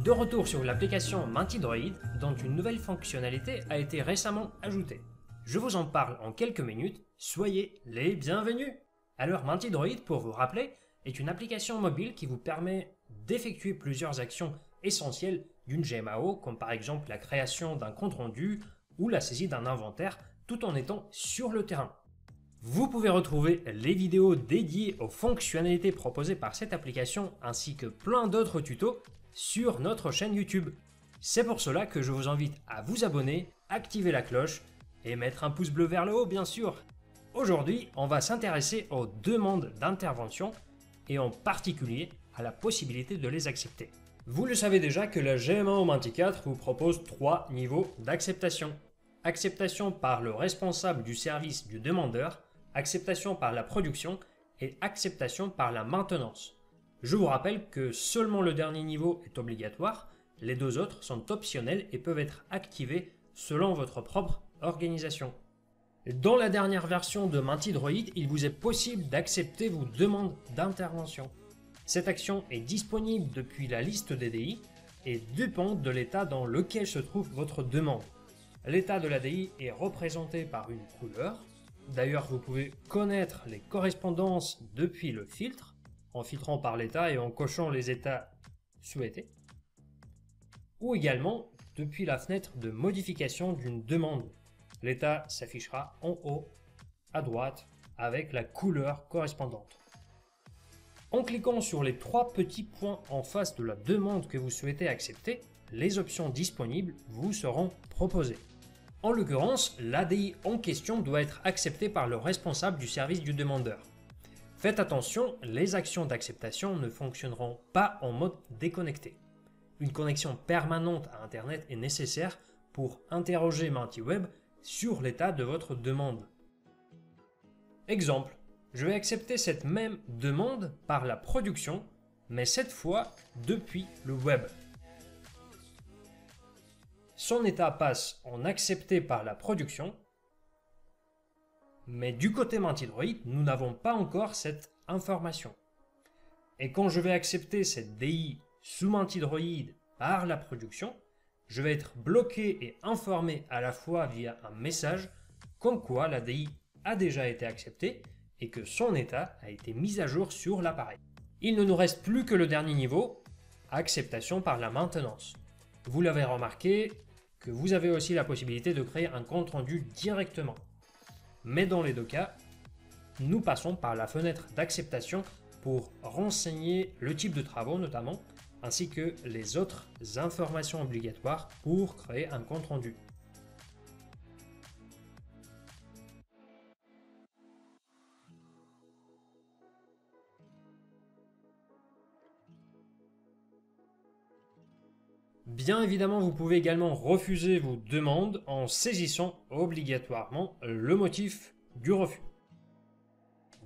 De retour sur l'application Mintidroid, dont une nouvelle fonctionnalité a été récemment ajoutée. Je vous en parle en quelques minutes, soyez les bienvenus! Alors Mintidroid, pour vous rappeler, est une application mobile qui vous permet d'effectuer plusieurs actions essentielles d'une GMAO, comme par exemple la création d'un compte-rendu ou la saisie d'un inventaire, tout en étant sur le terrain. Vous pouvez retrouver les vidéos dédiées aux fonctionnalités proposées par cette application ainsi que plein d'autres tutos sur notre chaîne YouTube. C'est pour cela que je vous invite à vous abonner, activer la cloche et mettre un pouce bleu vers le haut bien sûr. Aujourd'hui, on va s'intéresser aux demandes d'intervention et en particulier à la possibilité de les accepter. Vous le savez déjà que la GMAO Menti4 vous propose 3 niveaux d'acceptation. Acceptation par le responsable du service du demandeur, acceptation par la production et acceptation par la maintenance. Je vous rappelle que seulement le dernier niveau est obligatoire, les deux autres sont optionnels et peuvent être activés selon votre propre organisation. Dans la dernière version de Mintidroid, il vous est possible d'accepter vos demandes d'intervention. Cette action est disponible depuis la liste DDI et dépend de l'état dans lequel se trouve votre demande. L'état de l'ADI est représenté par une couleur. D'ailleurs, vous pouvez connaître les correspondances depuis le filtre, en filtrant par l'état et en cochant les états souhaités. Ou également depuis la fenêtre de modification d'une demande. L'état s'affichera en haut, à droite, avec la couleur correspondante. En cliquant sur les 3 petits points en face de la demande que vous souhaitez accepter, les options disponibles vous seront proposées. En l'occurrence, l'ADI en question doit être acceptée par le responsable du service du demandeur. Faites attention, les actions d'acceptation ne fonctionneront pas en mode déconnecté. Une connexion permanente à Internet est nécessaire pour interroger MintiWeb sur l'état de votre demande. Exemple, je vais accepter cette même demande par la production, mais cette fois depuis le web. Son état passe en accepté par la production, mais du côté Mintidroid, nous n'avons pas encore cette information. Et quand je vais accepter cette DI sous Mintidroid par la production, je vais être bloqué et informé à la fois via un message comme quoi la DI a déjà été acceptée et que son état a été mis à jour sur l'appareil. Il ne nous reste plus que le dernier niveau, acceptation par la maintenance. Vous l'avez remarqué que vous avez aussi la possibilité de créer un compte rendu directement. Mais dans les deux cas, nous passons par la fenêtre d'acceptation pour renseigner le type de travaux notamment, ainsi que les autres informations obligatoires pour créer un compte rendu. Bien évidemment, vous pouvez également refuser vos demandes en saisissant obligatoirement le motif du refus.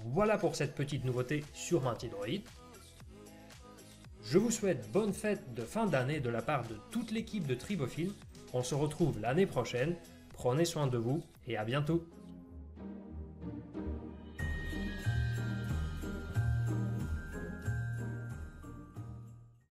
Voilà pour cette petite nouveauté sur Mintidroid. Je vous souhaite bonne fête de fin d'année de la part de toute l'équipe de Tribophile. On se retrouve l'année prochaine. Prenez soin de vous et à bientôt.